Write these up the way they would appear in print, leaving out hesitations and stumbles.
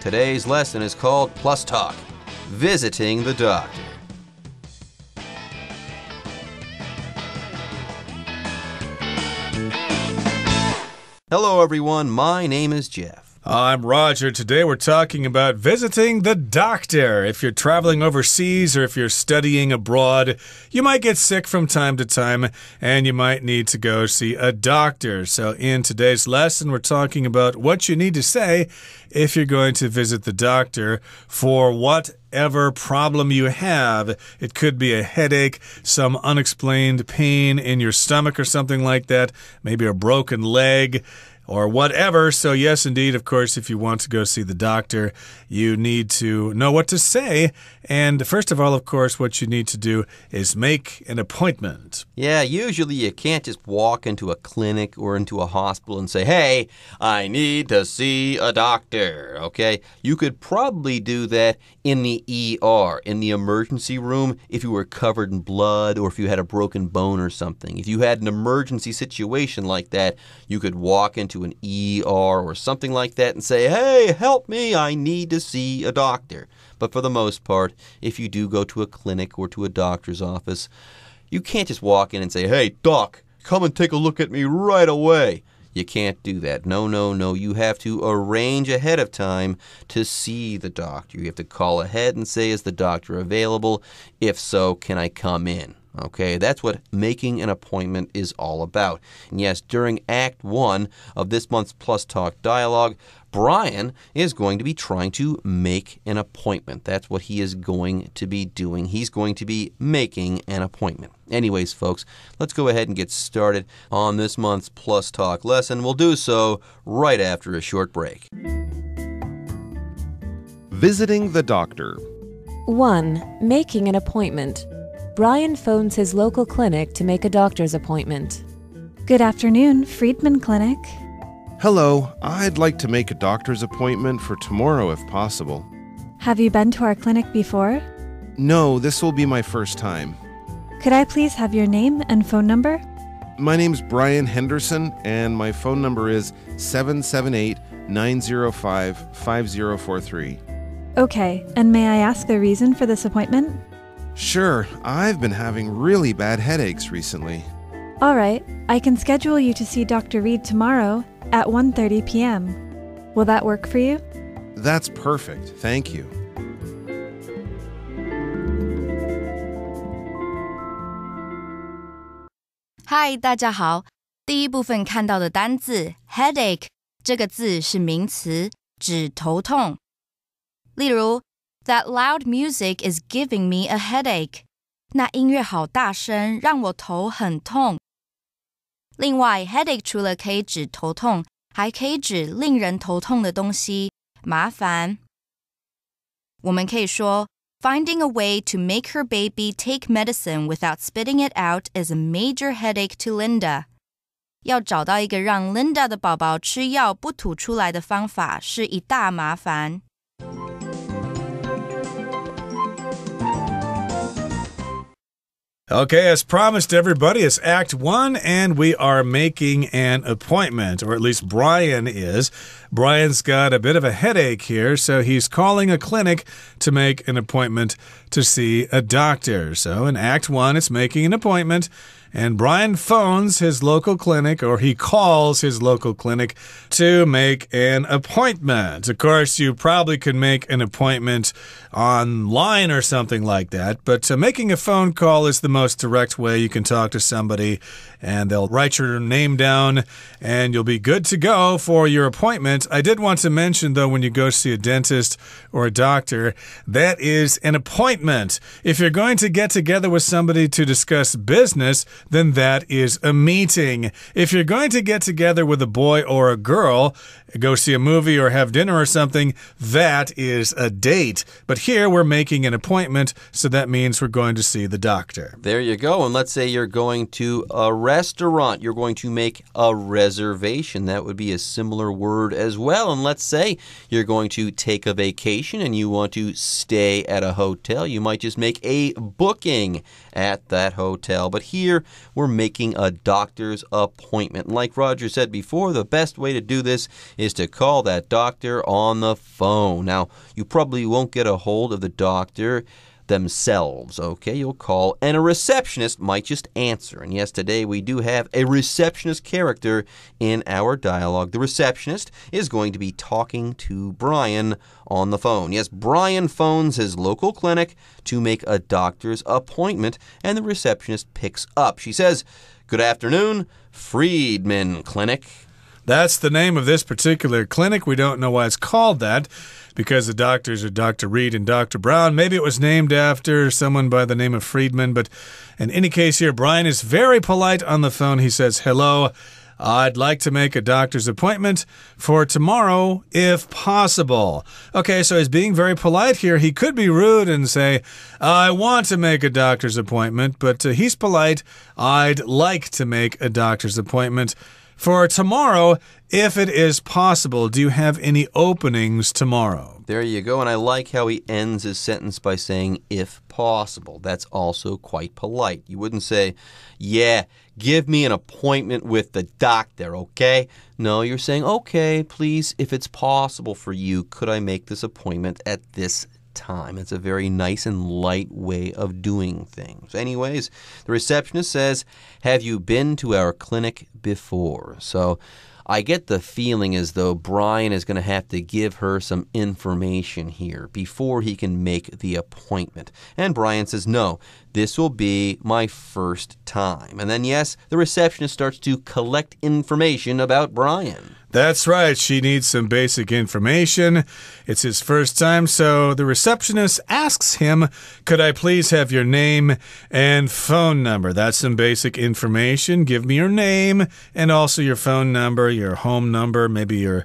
Today's lesson is called Plus Talk, Visiting the Doctor. Hello, everyone. My name is Jeff. I'm Roger. Today we're talking about visiting the doctor. If you're traveling overseas or if you're studying abroad, you might get sick from time to time and you might need to go see a doctor. So in today's lesson, we're talking about what you need to say if you're going to visit the doctor for whatever problem you have. It could be a headache, some unexplained pain in your stomach or something like that, maybe a broken leg, or whatever. So yes, indeed, of course, if you want to go see the doctor, you need to know what to say. And first of all, of course, what you need to do is make an appointment. Yeah, usually you can't just walk into a clinic or into a hospital and say, hey, I need to see a doctor, okay? You could probably do that in the ER, in the emergency room, if you were covered in blood or if you had a broken bone or something. If you had an emergency situation like that, you could walk into an ER or something like that and say, hey, help me, I need to see a doctor. But for the most part, if you do go to a clinic or to a doctor's office, you can't just walk in and say, hey, doc, come and take a look at me right away. You can't do that. No, no, no. You have to arrange ahead of time to see the doctor. You have to call ahead and say, is the doctor available? If so, can I come in? Okay, that's what making an appointment is all about. And yes, during Act 1 of this month's Plus Talk dialogue, Brian is going to be trying to make an appointment. That's what he is going to be doing. He's going to be making an appointment. Anyways, folks, let's go ahead and get started on this month's Plus Talk lesson. We'll do so right after a short break. Visiting the doctor. 1. Making an appointment. Brian phones his local clinic to make a doctor's appointment. Good afternoon, Friedman Clinic. Hello, I'd like to make a doctor's appointment for tomorrow if possible. Have you been to our clinic before? No, this will be my first time. Could I please have your name and phone number? My name's Brian Henderson, and my phone number is 778-905-5043. Okay, and may I ask the reason for this appointment? Sure, I've been having really bad headaches recently. All right, I can schedule you to see Dr. Reed tomorrow at 1:30 p.m. Will that work for you? That's perfect, thank you. Hi, 大家好。第一部分看到的单字 headache 这个字是名词，指头痛。例如That loud music is giving me a headache. 那音乐好大声，让我头很痛。另外 headache 除了可以指头痛，还可以指令人头痛的东西，麻烦。我们可以说 Finding a way to make her baby take medicine without spitting it out is a major headache to Linda. 要找到一个让 Linda 的宝宝吃药不吐出来的方法，是一大麻烦。Okay, as promised, everybody, it's Act 1, and we are making an appointment, or at least Brian is. Brian's got a bit of a headache here, so he's calling a clinic to make an appointment to see a doctor. So in Act 1, it's making an appointment, and Brian phones his local clinic, or he calls his local clinic to make an appointment. Of course, you probably could make an appointment online or something like that, but making a phone call is the most direct way you can talk to somebody, and they'll write your name down, and you'll be good to go for your appointment. I did want to mention, though, when you go see a dentist or a doctor, that is an appointment. If you're going to get together with somebody to discuss business, then that is a meeting. If you're going to get together with a boy or a girl, go see a movie or have dinner or something, that is a date. But here we're making an appointment, so that means we're going to see the doctor. There you go. And let's say you're going to a restaurant. You're going to make a reservation. That would be a similar word as well. And let's say you're going to take a vacation and you want to stay at a hotel. You might just make a booking at that hotel. But here we're making a doctor's appointment. Like Roger said before, the best way to do this is to call that doctor on the phone. Now, you probably won't get a hold of the doctor themselves, okay? You'll call, and a receptionist might just answer. And yes, today we do have a receptionist character in our dialogue. The receptionist is going to be talking to Brian on the phone. Yes, Brian phones his local clinic to make a doctor's appointment, and the receptionist picks up. She says, "Good afternoon, Friedman Clinic." That's the name of this particular clinic. We don't know why it's called that, because the doctors are Dr. Reed and Dr. Brown. Maybe it was named after someone by the name of Friedman, but in any case here, Brian is very polite on the phone. He says, "Hello, I'd like to make a doctor's appointment for tomorrow, if possible." Okay, so he's being very polite here. He could be rude and say, "I want to make a doctor's appointment," but he's polite. "I'd like to make a doctor's appointment for tomorrow, if it is possible." Do you have any openings tomorrow? There you go, and I like how he ends his sentence by saying, "if possible." That's also quite polite. You wouldn't say, "Yeah, give me an appointment with the doctor, okay?" No, you're saying, "Okay, please, if it's possible for you, could I make this appointment at this time?" It's a very nice and light way of doing things. Anyways, the receptionist says, "Have you been to our clinic before?" So I get the feeling as though Brian is going to have to give her some information here before he can make the appointment. And Brian says, "No, this will be my first time." And then, yes, the receptionist starts to collect information about Brian. That's right. She needs some basic information. It's his first time, so the receptionist asks him, "Could I please have your name and phone number?" That's some basic information. Give me your name and also your phone number, your home number, maybe your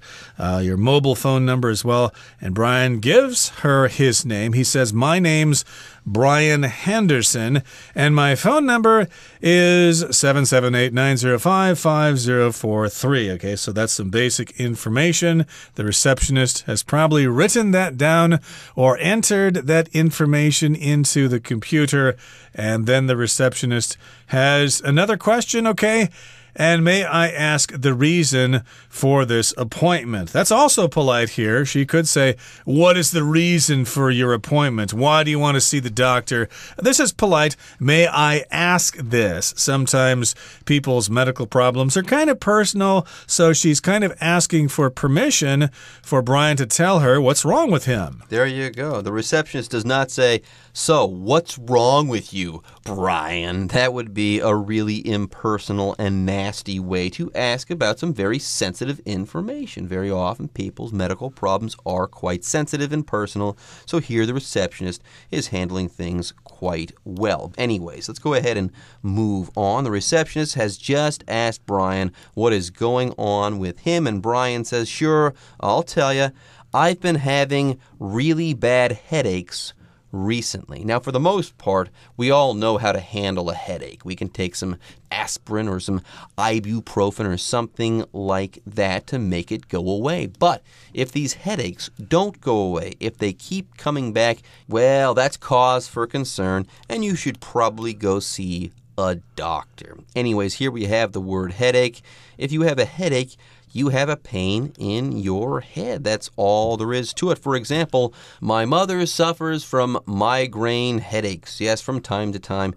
mobile phone number as well. And Brian gives her his name. He says, "My name's Brian Henderson, and my phone number is 778-905-5043. Okay, so that's some basic information. The receptionist has probably written that down or entered that information into the computer, and then the receptionist has another question, okay? And may I ask the reason for this appointment? That's also polite here. She could say, "What is the reason for your appointment? Why do you want to see the doctor?" This is polite. May I ask this? Sometimes people's medical problems are kind of personal, so she's kind of asking for permission for Brian to tell her what's wrong with him. There you go. The receptionist does not say, "So, what's wrong with you, Brian?" That would be a really impersonal and nasty way to ask about some very sensitive information. Very often, people's medical problems are quite sensitive and personal, so here the receptionist is handling things quite well. Anyways, let's go ahead and move on. The receptionist has just asked Brian what is going on with him, and Brian says, "Sure, I'll tell you. I've been having really bad headaches recently." Now, for the most part, we all know how to handle a headache. We can take some aspirin or some ibuprofen or something like that to make it go away. But if these headaches don't go away, if they keep coming back, well, that's cause for concern, and you should probably go see a doctor. Anyways, here we have the word headache. If you have a headache, you have a pain in your head. That's all there is to it. For example, my mother suffers from migraine headaches. Yes, from time to time,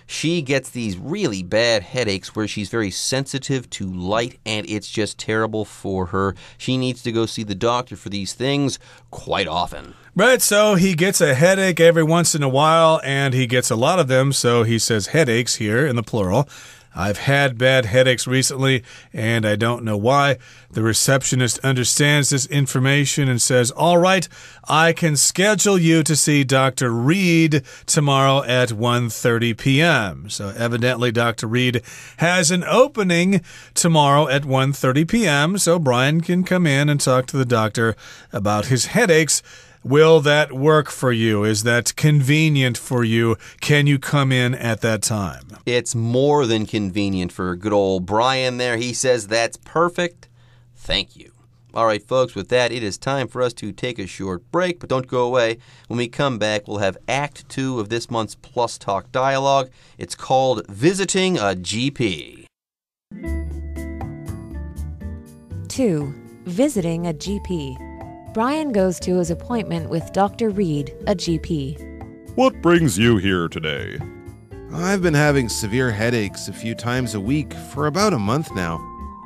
she gets these really bad headaches where she's very sensitive to light, and it's just terrible for her. She needs to go see the doctor for these things quite often. Right, so he gets a headache every once in a while, and he gets a lot of them, so he says headaches here in the plural. I've had bad headaches recently, and I don't know why. The receptionist understands this information and says, "All right, I can schedule you to see Dr. Reed tomorrow at 1:30 p.m. So evidently Dr. Reed has an opening tomorrow at 1:30 p.m., so Brian can come in and talk to the doctor about his headaches. Will that work for you? Is that convenient for you? Can you come in at that time? It's more than convenient for good old Brian there. He says that's perfect. Thank you. All right, folks, with that, it is time for us to take a short break, but don't go away. When we come back, we'll have Act 2 of this month's Plus Talk dialogue. It's called Visiting a GP. 2. Visiting a GP. Brian goes to his appointment with Dr. Reed, a GP. What brings you here today? I've been having severe headaches a few times a week for about a month now.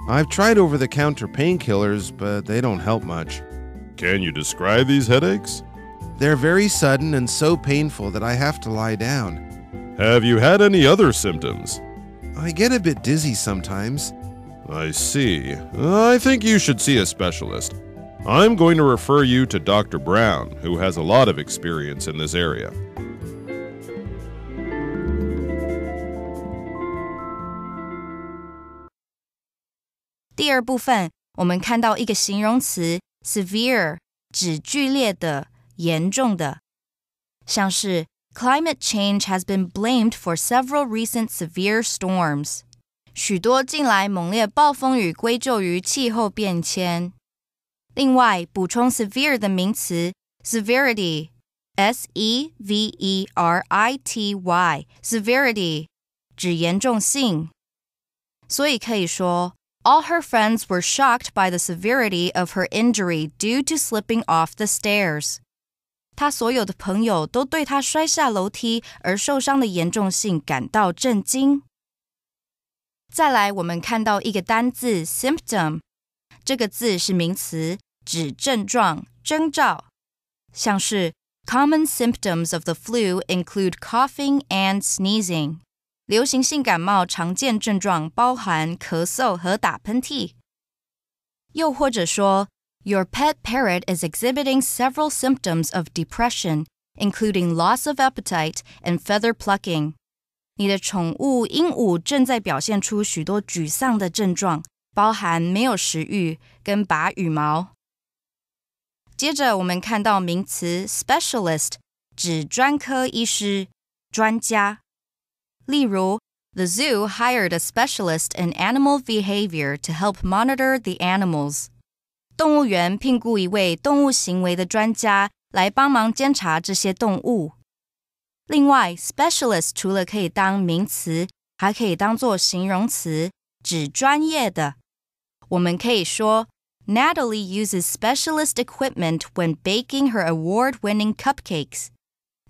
I've tried over-the-counter painkillers, but they don't help much. Can you describe these headaches? They're very sudden and so painful that I have to lie down. Have you had any other symptoms? I get a bit dizzy sometimes. I see. I think you should see a specialist. I'm going to refer you to Dr. Brown, who has a lot of experience in this area. 第二部分，我们看到一个形容词 severe， 指剧烈的、严重的，像是 Climate change has been blamed for several recent severe storms. 许多近来猛烈暴风雨归咎于气候变迁。另外，补充 severe 的名词 severity, S-E-V-E-R-I-T-Y, severity, 指严重性。所以可以说All her friends were shocked by the severity of her injury due to slipping off the stairs. 她所有的朋友都对她摔下楼梯而受伤的严重性感到震惊。再来，我们看到一个单字 symptom， 这个字是名词，指症状、征兆，像是 Common symptoms of the flu include coughing and sneezing. 流行性感冒常见症状包含咳嗽和打喷嚏。又或者说 Your pet parrot is exhibiting several symptoms of depression, including loss of appetite and feather plucking. 你的宠物鹦鹉正在表现出许多沮丧的症状，包含没有食欲跟拔羽毛。接着我们看到名词 specialist， 指专科医师、专家。例如 The zoo hired a specialist in animal behavior to help monitor the animals. 动物园聘雇一位动物行为的专家来帮忙监察这些动物。另外 specialist 除了可以当名词，还可以当作形容词，指专业的。我们可以说 Natalie uses specialist equipment when baking her award-winning cupcakes.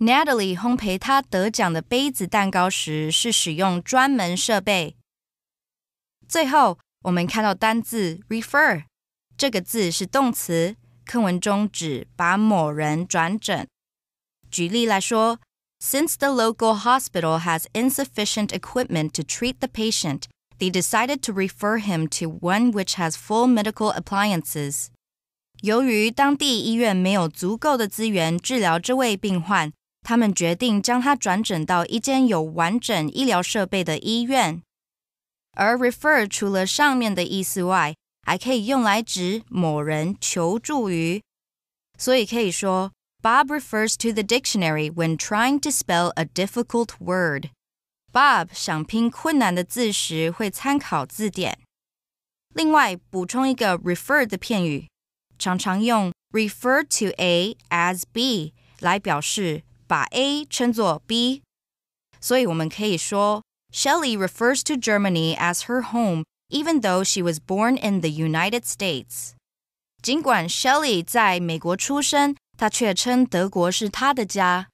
Natalie 烘焙她得奖的杯子蛋糕时是使用专门设备。最后，我们看到单字 refer， 这个字是动词，课文中指把某人转诊。举例来说 Since the local hospital has insufficient equipment to treat the patient, they decided to refer him to one which has full medical appliances. 由于当地医院没有足够的资源治疗这位病患，他们决定将他转诊到一间有完整医疗设备的医院。而 refer 除了上面的意思外，还可以用来指某人求助于。所以可以说 Bob refers to the dictionary when trying to spell a difficult word. Bob 想拼困难的字时会参考字典。另外，补充一个 refer 的片语，常常用 refer to A as B 来表示把 A 称作 B， 所以我们可以说 Shelley refers to Germany as her home, even though she was born in the United States. 尽管 Shelley 在美国出生，她却称德国是她的家。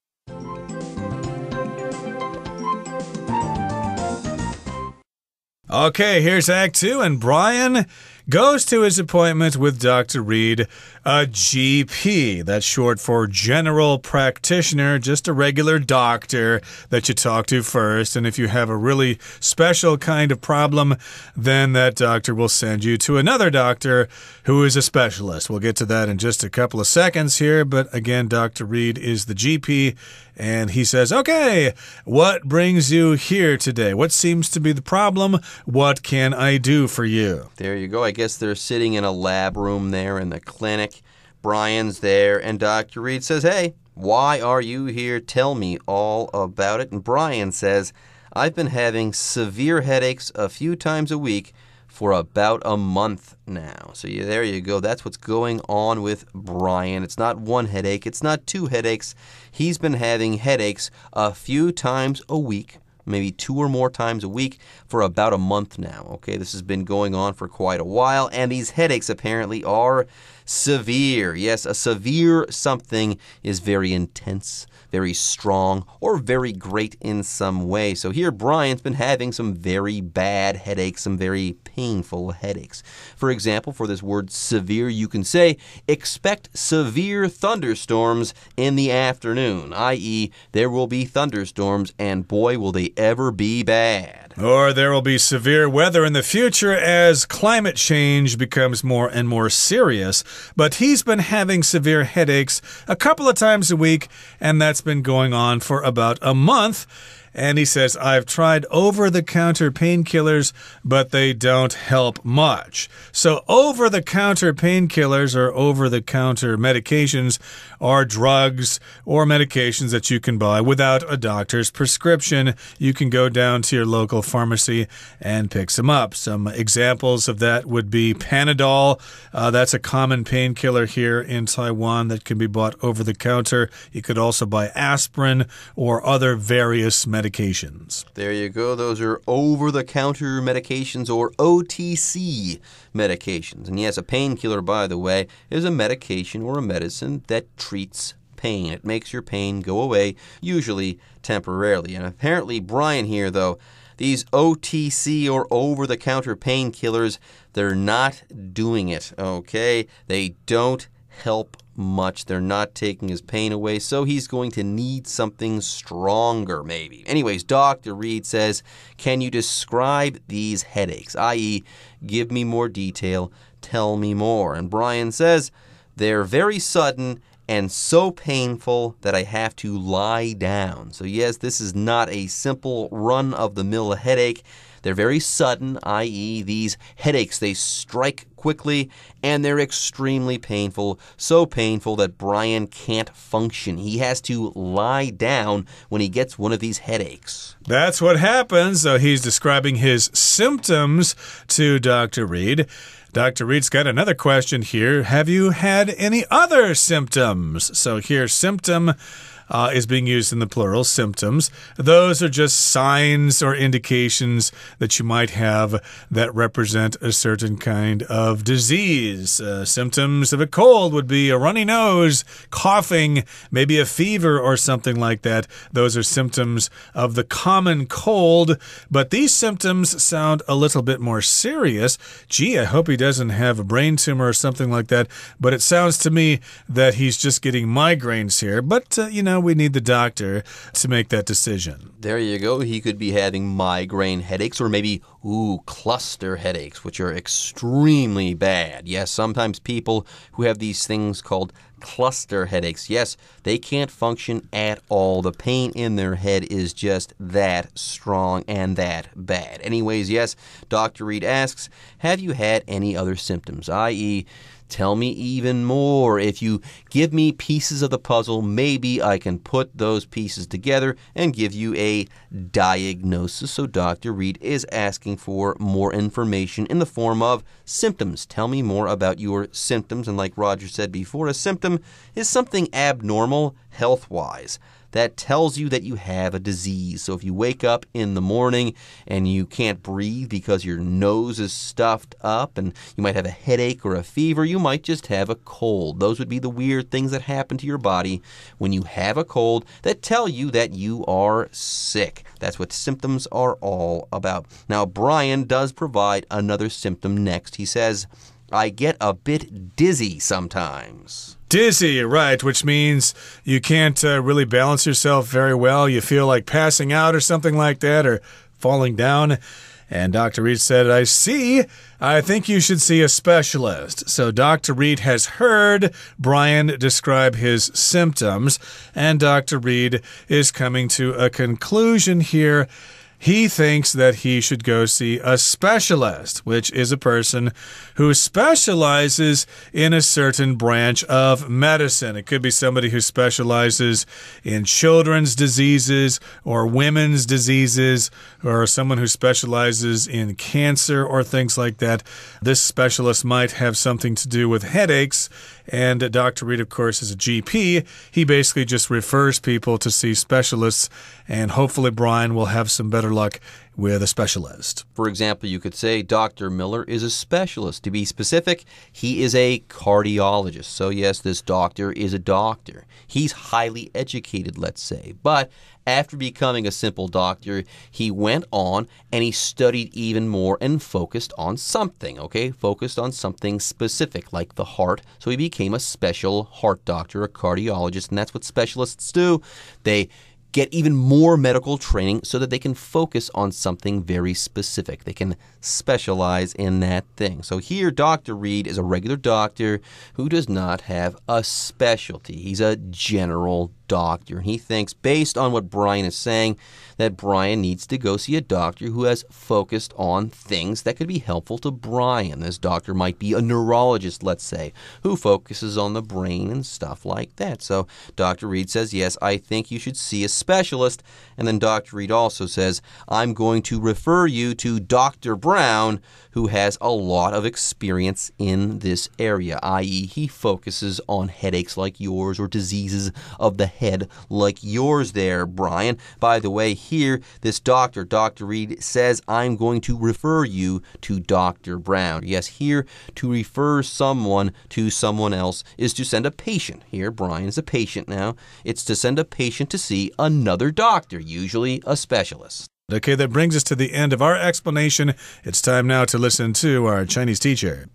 Okay, here's Act 2, and Brian goes to his appointment with Dr. Reed, a GP. That's short for general practitioner, just a regular doctor that you talk to first. And if you have a really special kind of problem, then that doctor will send you to another doctor who is a specialist. We'll get to that in just a couple of seconds here. But again, Dr. Reed is the GP, and he says, okay, what brings you here today? What seems to be the problem? What can I do for you? There you go. I guess they're sitting in a lab room there in the clinic. Brian's there, and Dr. Reed says, hey, why are you here? Tell me all about it. And Brian says, I've been having severe headaches a few times a week for about a month now. So there you go. That's what's going on with Brian. It's not one headache. It's not two headaches. He's been having headaches a few times a week, maybe 2 or more times a week for about a month now. Okay, this has been going on for quite a while, and these headaches apparently are severe. Yes, a severe something is very intense, very strong, or very great in some way. So here Brian's been having some very bad headaches, some very painful headaches. For example, for this word severe, you can say, expect severe thunderstorms in the afternoon, i.e., there will be thunderstorms, and boy, will they ever be bad. Or there will be severe weather in the future as climate change becomes more and more serious. But he's been having severe headaches a couple of times a week, and that's been going on for about a month. And he says, I've tried over-the-counter painkillers, but they don't help much. So over-the-counter painkillers or over-the-counter medications are drugs or medications that you can buy without a doctor's prescription. You can go down to your local pharmacy and pick some up. Some examples of that would be Panadol. That's a common painkiller here in Taiwan that can be bought over-the-counter. You could also buy aspirin or other various medications. There you go. Those are over-the-counter medications or OTC medications. And yes, a painkiller, by the way, is a medication or a medicine that treats pain. It makes your pain go away, usually temporarily. And apparently Brian here, though, these OTC or over-the-counter painkillers, they're not doing it, okay? They don't help much. They're not taking his pain away, so he's going to need something stronger, maybe. Anyways, Dr. Reed says, can you describe these headaches? I.e., give me more detail, tell me more. And Brian says, they're very sudden and so painful that I have to lie down. So yes, this is not a simple run-of-the-mill headache. They're very sudden, i.e., these headaches, they strike quickly, and they're extremely painful, so painful that Brian can't function. He has to lie down when he gets one of these headaches. That's what happens. So he's describing his symptoms to Dr. Reed. Dr. Reed's got another question here. Have you had any other symptoms? So here, symptom is being used in the plural, symptoms. Those are just signs or indications that you might have that represent a certain kind of disease. Symptoms of a cold would be a runny nose, coughing, maybe a fever or something like that. Those are symptoms of the common cold, but these symptoms sound a little bit more serious. Gee, I hope he doesn't have a brain tumor or something like that, but it sounds to me that he's just getting migraines here. But, we need the doctor to make that decision. There you go. He could be having migraine headaches or maybe, cluster headaches, which are extremely bad. Yes, sometimes people who have these things called cluster headaches, yes, they can't function at all. The pain in their head is just that strong and that bad. Anyways, yes, Dr. Reed asks, have you had any other symptoms, i.e., tell me even more. If you give me pieces of the puzzle, maybe I can put those pieces together and give you a diagnosis. So Dr. Reed is asking for more information in the form of symptoms. Tell me more about your symptoms. And like Roger said before, a symptom is something abnormal health-wise that tells you that you have a disease. So if you wake up in the morning and you can't breathe because your nose is stuffed up and you might have a headache or a fever, you might just have a cold. Those would be the weird things that happen to your body when you have a cold that tell you that you are sick. That's what symptoms are all about. Now, Brian does provide another symptom next. He says, I get a bit dizzy sometimes. Dizzy, right, which means you can't really balance yourself very well. You feel like passing out or something like that, or falling down. And Dr. Reed said, I see. I think you should see a specialist. So Dr. Reed has heard Brian describe his symptoms, and Dr. Reed is coming to a conclusion here. He thinks that he should go see a specialist, which is a person who specializes in a certain branch of medicine. It could be somebody who specializes in children's diseases or women's diseases, or someone who specializes in cancer or things like that. This specialist might have something to do with headaches. And Dr. Reed, of course, is a GP. He basically just refers people to see specialists, and hopefully Brian will have some better luck with a specialist. For example, you could say Dr. Miller is a specialist. To be specific, he is a cardiologist. So yes, this doctor is a doctor. He's highly educated, let's say. But after becoming a simple doctor, he went on and he studied even more and focused on something, okay? Focused on something specific, like the heart. So he became a special heart doctor, a cardiologist, and that's what specialists do. They get even more medical training so that they can focus on something very specific. They can specialize in that thing. So here, Dr. Reed is a regular doctor who does not have a specialty. He's a general doctor. He thinks, based on what Brian is saying, that Brian needs to go see a doctor who has focused on things that could be helpful to Brian. This doctor might be a neurologist, let's say, who focuses on the brain and stuff like that. So Dr. Reed says, yes, I think you should see a specialist. And then Dr. Reed also says, I'm going to refer you to Dr. Brown, who has a lot of experience in this area, i.e. he focuses on headaches like yours or diseases of the head like yours there, Brian. By the way, here, this doctor, Dr. Reed, says, I'm going to refer you to Dr. Brown. Yes, here, to refer someone to someone else is to send a patient. Here, Brian is a patient now. It's to send a patient to see another doctor, usually a specialist. Okay, that brings us to the end of our explanation. It's time now to listen to our Chinese teacher.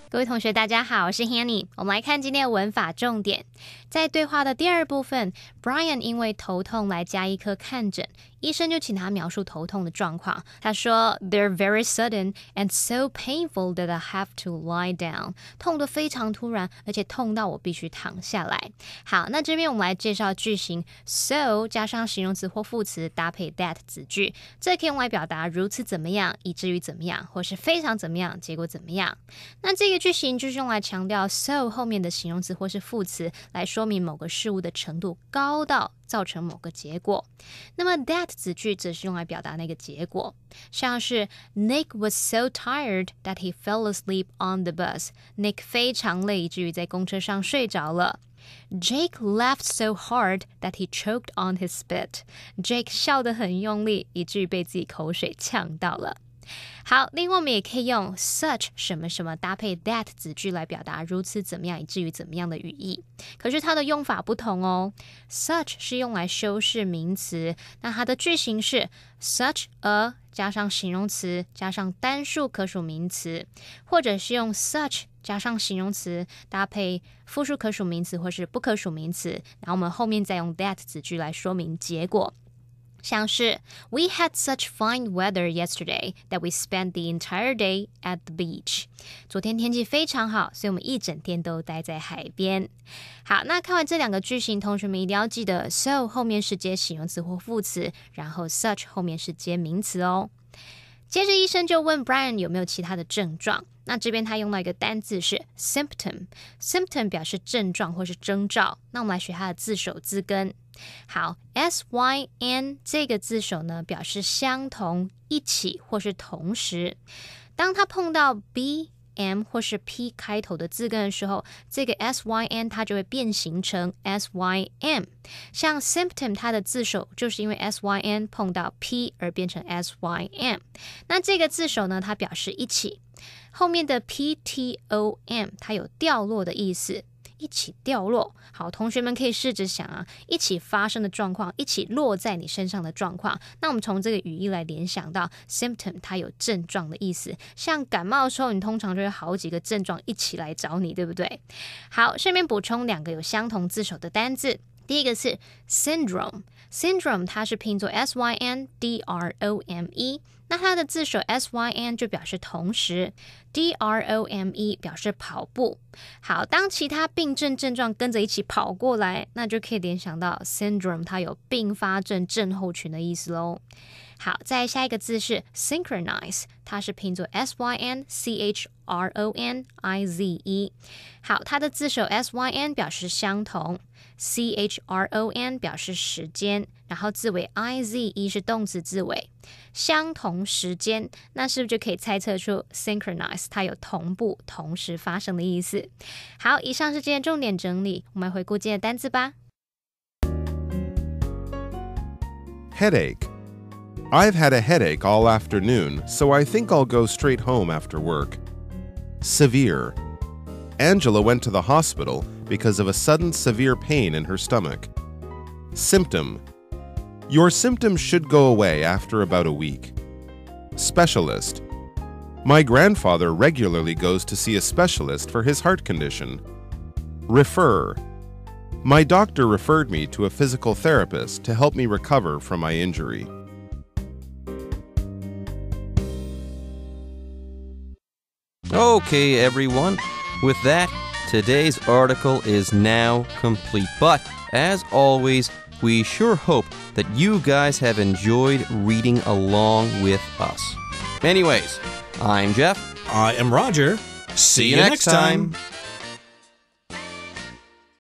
各位同学大家好，我是 Hanny。 我们来看今天的文法重点。在对话的第二部分， Brian 因为头痛来加医科看诊，医生就请他描述头痛的状况。他说 They're very sudden and so painful that I have to lie down. 痛得非常突然，而且痛到我必须躺下来。好，那这边我们来介绍句型 so 加上形容词或副词搭配 that 子句，这可以用来表达如此怎么样，以至于怎么样，或是非常怎么样，结果怎么样。那这个句型就是用来强调 so 后面的形容词或是副词，来说明某个事物的程度高到造成某个结果。那么 that 子句则是用来表达那个结果，像是 Nick was so tired that he fell asleep on the bus. Nick 非常累，以至于在公车上睡着了。Jake laughed so hard that he choked on his spit. Jake 笑得很用力，以至于被自己口水呛到了。好，另外我们也可以用 such 什么什么搭配 that 子句来表达如此怎么样以至于怎么样的语义，可是它的用法不同哦。such 是用来修饰名词，那它的句型是 such a 加上形容词加上单数可数名词，或者是用 such 加上形容词搭配复数可数名词或是不可数名词，然后我们后面再用 that 子句来说明结果。像是 We had such fine weather yesterday that we spent the entire day at the beach. 昨天天气非常好，所以我们一整天都待在海边。好，那看完这两个句型，同学们一定要记得 so 后面是接形容词或副词，然后 such 后面是接名词哦。接着医生就问 Brian 有没有其他的症状，那这边他用到一个单字是 symptom， symptom 表示症状或是征兆，那我们来学它的字首字根。好 SYN 这个字首呢，表示相同、一起或是同时。当它碰到 B、M 或是 P 开头的字根的时候，这个 SYN 它就会变形成 SYM。像 symptom 它的字首就是因为 SYN 碰到 P 而变成 SYM。那这个字首呢，它表示一起，后面的 PTOM 它有掉落的意思。一起掉落，好，同学们可以试着想啊，一起发生的状况，一起落在你身上的状况。那我们从这个语义来联想到 symptom 它有症状的意思，像感冒的时候，你通常就会好几个症状一起来找你，对不对？好，顺便补充两个有相同字首的单字。第一个是 syndrome 它是拼作 syndrome， 那它的字首 syn 就表示同时， drome 表示跑步。好，当其他病症症状跟着一起跑过来，那就可以联想到 syndrome 它有并发症症候群的意思咯。好，再下一个字是 synchronize， 它是拼作 synchronise。好，它的字首 syn 表示相同， chron 表示时间，然后字尾 ize 是动词字尾，相同时间，那是不是就可以猜测出 synchronize 它有同步同时发生的意思？好，以上是今天重点整理，我们来回顾今天的单字吧。 Headache. I've had a headache all afternoon, so I think I'll go straight home after work. Severe. Angela went to the hospital because of a sudden severe pain in her stomach. Symptom. Your symptoms should go away after about a week. Specialist. My grandfather regularly goes to see a specialist for his heart condition. Refer. My doctor referred me to a physical therapist to help me recover from my injury. Okay, everyone. With that, today's article is now complete. But, as always, we sure hope that you guys have enjoyed reading along with us. Anyways, I'm Jeff. I am Roger. See you next time.